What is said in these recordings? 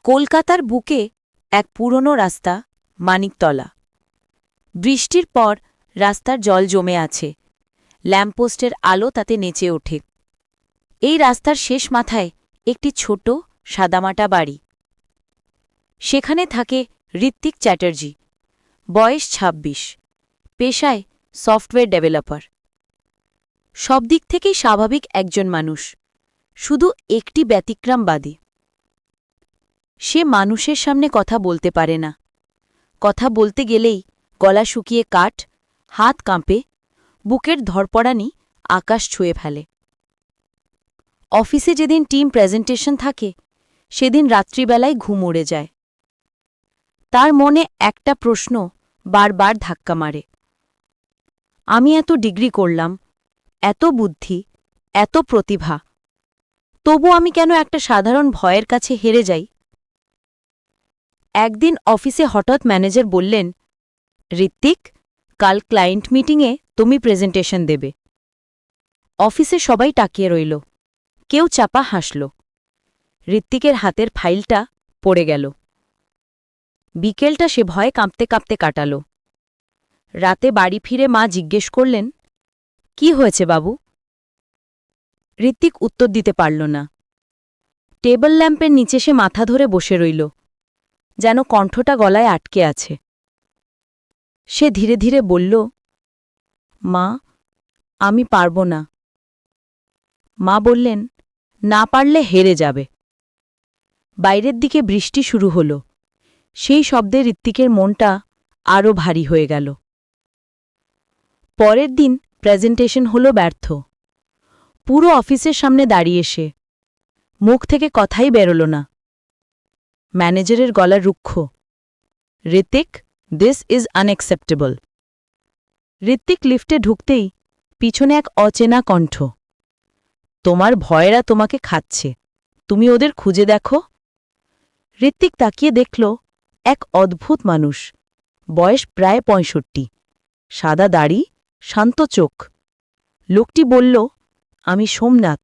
কলকাতার বুকে এক পুরনো রাস্তা, মানিকতলা। বৃষ্টির পর রাস্তার জল জমে আছে, ল্যাম্পপোস্টের আলো তাতে নেচে ওঠে। এই রাস্তার শেষ মাথায় একটি ছোট সাদামাটা বাড়ি। সেখানে থাকে ঋত্বিক চ্যাটার্জি, বয়স ২৬, পেশায় সফটওয়্যার ডেভেলপার। সব দিক থেকেই স্বাভাবিক একজন মানুষ, শুধু একটি ব্যতিক্রম বাদে। সে মানুষের সামনে কথা বলতে পারে না। কথা বলতে গেলেই গলা শুকিয়ে কাঠ, হাত কাঁপে, বুকের ধরপড়ানি আকাশ ছুঁয়ে ফেলে। অফিসে যেদিন টিম প্রেজেন্টেশন থাকে, সেদিন রাত্রিবেলায় ঘুম উড়ে যায়। তার মনে একটা প্রশ্ন বারবার ধাক্কা মারে। আমি এত ডিগ্রি করলাম, এত বুদ্ধি, এত প্রতিভা, তবু আমি কেন একটা সাধারণ ভয়ের কাছে হেরে যাই? একদিন অফিসে হঠাৎ ম্যানেজার বললেন, ঋত্বিক, কাল ক্লায়েন্ট মিটিংয়ে তুমি প্রেজেন্টেশন দেবে। অফিসে সবাই তাকিয়ে রইল, কেউ চাপা হাসল। ঋত্বিকের হাতের ফাইলটা পড়ে গেল। বিকেলটা সে ভয়ে কাঁপতে কাঁপতে কাটাল। রাতে বাড়ি ফিরে মা জিজ্ঞেস করলেন, কি হয়েছে বাবু? ঋত্বিক উত্তর দিতে পারল না। টেবিল ল্যাম্পের নিচে সে মাথা ধরে বসে রইল, যেন কণ্ঠটা গলায় আটকে আছে। সে ধীরে ধীরে বলল, মা, আমি পারব না। মা বললেন, না পারলে হেরে যাবে। বাইরের দিকে বৃষ্টি শুরু হল। সেই শব্দে ঋত্বিকের মনটা আরও ভারী হয়ে গেল। পরের দিন প্রেজেন্টেশন হল ব্যর্থ। পুরো অফিসের সামনে দাঁড়িয়ে সে, মুখ থেকে কথাই বেরোল না। ম্যানেজারের গলা রুক্ষ, Ritwik, this is unacceptable. Ritwik লিফটে ঢুকতেই পিছনে এক অচেনা কণ্ঠ, তোমার ভয়েরা তোমাকে খাচ্ছে, তুমি ওদের খুঁজে দেখো। ঋত্বিক তাকিয়ে দেখল এক অদ্ভুত মানুষ, বয়স প্রায় ৬৫, সাদা দাড়ি, শান্ত চোখ। লোকটি বলল, আমি সোমনাথ,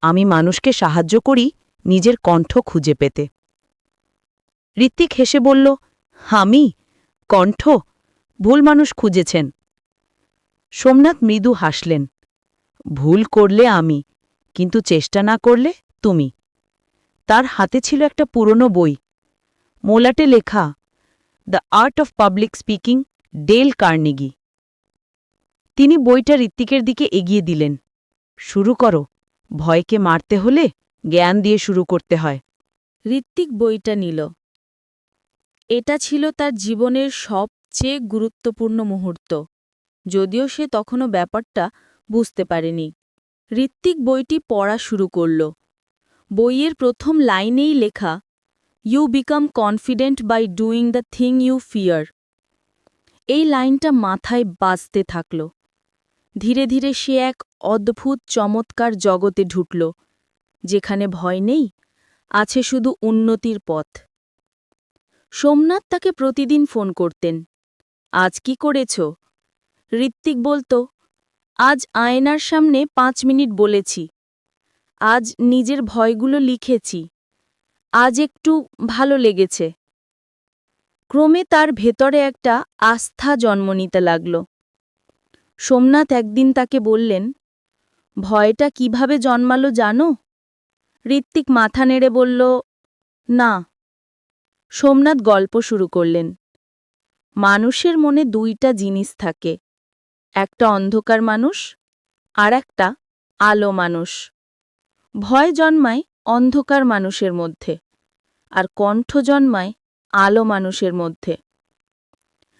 আমি মানুষকে সাহায্য করি নিজের কণ্ঠ খুঁজে পেতে। ঋত্বিক হেসে বলল, আমি কণ্ঠ? ভুল মানুষ খুঁজেছেন। সোমনাথ মৃদু হাসলেন, ভুল করলে আমি, কিন্তু চেষ্টা না করলে তুমি। তার হাতে ছিল একটা পুরনো বই, মোলাটে লেখা, the art of public speaking, Dale Carnegie. তিনি বইটা ঋত্বিকের দিকে এগিয়ে দিলেন, শুরু করো, ভয়কে মারতে হলে জ্ঞান দিয়ে শুরু করতে হয়। ঋত্বিক বইটা নিল। এটা ছিল তার জীবনের সবচেয়ে গুরুত্বপূর্ণ মুহূর্ত, যদিও সে তখনও ব্যাপারটা বুঝতে পারেনি। ঋত্বিক বইটি পড়া শুরু করল। বইয়ের প্রথম লাইনেই লেখা, you become confident by doing the thing you fear. এই লাইনটা মাথায় বাজতে থাকল। ধীরে ধীরে সে এক অদ্ভুত চমৎকার জগতে ঢুকল, যেখানে ভয় নেই, আছে শুধু উন্নতির পথ। সোমনাথ তাকে প্রতিদিন ফোন করতেন, আজ কি করেছ? ঋত্বিক বলত, আজ আয়নার সামনে ৫ মিনিট বলেছি, আজ নিজের ভয়গুলো লিখেছি, আজ একটু ভালো লেগেছে। ক্রমে তার ভেতরে একটা আস্থা জন্ম নিতে লাগল। সোমনাথ একদিন তাকে বললেন, ভয়টা কিভাবে জন্মালো জানো? ঋত্বিক মাথা নেড়ে বলল, না। সোমনাথ গল্প শুরু করলেন, মানুষের মনে দুইটা জিনিস থাকে, একটা অন্ধকার মানুষ আর একটা আলো মানুষ। ভয় জন্মায় অন্ধকার মানুষের মধ্যে, আর কণ্ঠ জন্মায় আলো মানুষের মধ্যে।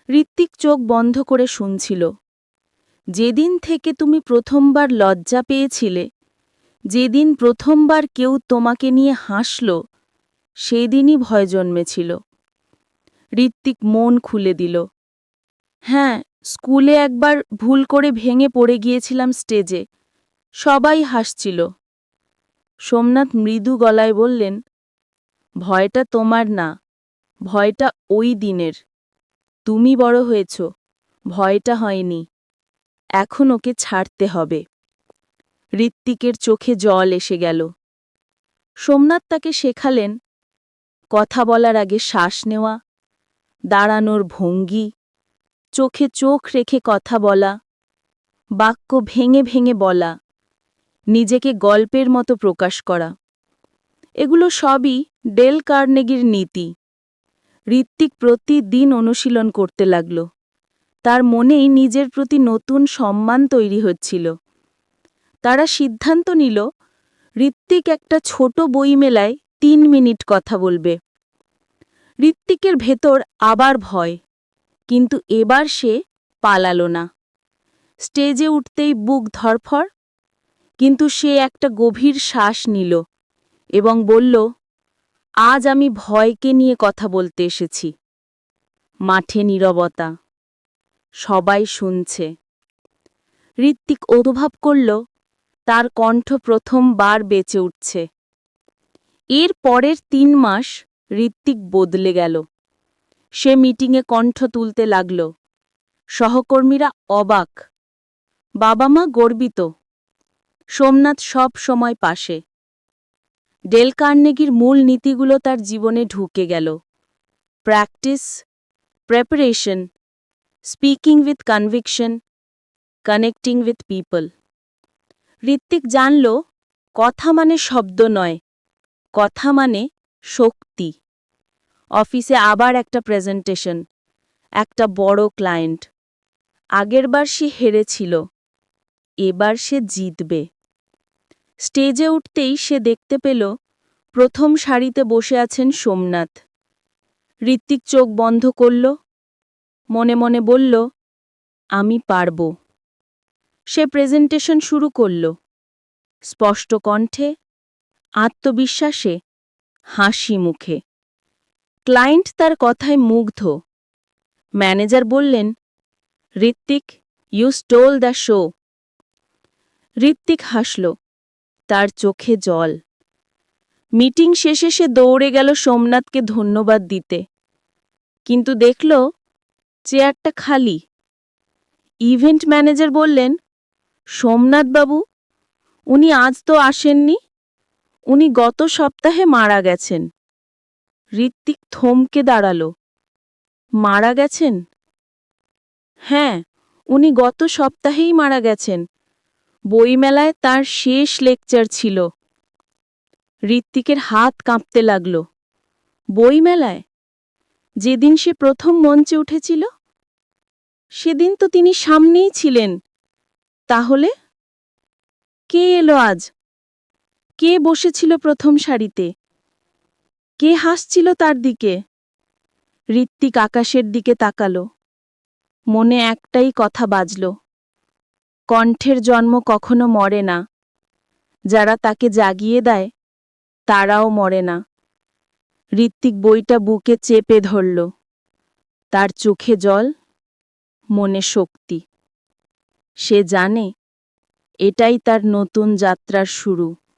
ঋত্বিক চোখ বন্ধ করে শুনছিল। যেদিন থেকে তুমি প্রথমবার লজ্জা পেয়েছিলে, যেদিন প্রথমবার কেউ তোমাকে নিয়ে হাসল, সেদিনই ভয় জন্মেছিল। ঋত্বিক মন খুলে দিল। হ্যাঁ, স্কুলে একবার ভুল করে ভেঙে পড়ে গিয়েছিলাম স্টেজে, সবাই হাসছিল। সোমনাথ মৃদু গলায় বললেন, ভয়টা তোমার না, ভয়টা ওই দিনের। তুমি বড় হয়েছ, ভয়টা হয়নি, এখন ওকে ছাড়তে হবে। ঋত্বিকের চোখে জল এসে গেল। সোমনাথ তাকে শেখালেন, কথা বলার আগে শ্বাস নেওয়া, দাঁড়ানোর ভঙ্গি, চোখে চোখ রেখে কথা বলা, বাক্য ভেঙে ভেঙে বলা, নিজেকে গল্পের মতো প্রকাশ করা। এগুলো সবই ডেল কার্নেগির নীতি। ঋত্বিক প্রতিদিন অনুশীলন করতে লাগল। তার মনেই নিজের প্রতি নতুন সম্মান তৈরি হচ্ছিল। তারা সিদ্ধান্ত নিল ঋত্বিক একটা ছোট বইমেলায় ৩ মিনিট কথা বলবে। ঋত্বিকের ভেতর আবার ভয়, কিন্তু এবার সে পালালো না। স্টেজে উঠতেই বুক ধরফর, কিন্তু সে একটা গভীর শ্বাস নিল এবং বলল, আজ আমি ভয়কে নিয়ে কথা বলতে এসেছি। মাঠে নীরবতা, সবাই শুনছে। ঋত্বিক অনুভব করল তার কণ্ঠ প্রথমবার বেঁচে উঠছে। এর পরের ৩ মাস ঋত্বিক বদলে গেল। সে মিটিংয়ে কণ্ঠ তুলতে লাগল। সহকর্মীরা অবাক, বাবা মা গর্বিত, সোমনাথ সব সময় পাশে। ডেল কার্নেগির মূল নীতিগুলো তার জীবনে ঢুকে গেল। Practice, preparation, speaking with conviction, connecting with people. Ritwik জানল, কথা মানে শব্দ নয়, কথা মানে শক্তি। অফিসে আবার একটা প্রেজেন্টেশন, একটা বড় ক্লায়েন্ট। আগেরবার সে হেরেছিল, এবার সে জিতবে। স্টেজে উঠতেই সে দেখতে পেল প্রথম সারিতে বসে আছেন সোমনাথ। ঋত্বিক চোখ বন্ধ করল, মনে মনে বলল, আমি পারব। সে প্রেজেন্টেশন শুরু করল, স্পষ্ট কণ্ঠে, আত্মবিশ্বাসে, হাসি মুখে। ক্লায়েন্ট তার কথায় মুগ্ধ। ম্যানেজার বললেন, Ritwik, you stole the show. Ritwik হাসল, তার চোখে জল। মিটিং শেষে সে দৌড়ে গেল সোমনাথকে ধন্যবাদ দিতে, কিন্তু দেখল চেয়ারটা খালি। ইভেন্ট ম্যানেজার বললেন, সোমনাথ বাবু, উনি আজ তো আসেননি, উনি গত সপ্তাহে মারা গেছেন। ঋত্বিক থমকে দাঁড়াল। মারা গেছেন? হ্যাঁ, উনি গত সপ্তাহেই মারা গেছেন। বইমেলায় তার শেষ লেকচার ছিল। ঋত্বিকের হাত কাঁপতে লাগল। বইমেলায়? যেদিন সে প্রথম মঞ্চে উঠেছিল? সেদিন তো তিনি সামনেই ছিলেন। তাহলে কে এলো আজ? কে বসেছিল প্রথম সারিতে? কে হাসছিল তার দিকে? ঋত্বিক আকাশের দিকে তাকাল। মনে একটাই কথা বাজল, কণ্ঠের জন্ম কখনো মরে না, যারা তাকে জাগিয়ে দেয় তারাও মরে না। ঋত্বিক বইটা বুকে চেপে ধরল। তার চোখে জল, মনে শক্তি। সে জানে এটাই তার নতুন যাত্রার শুরু।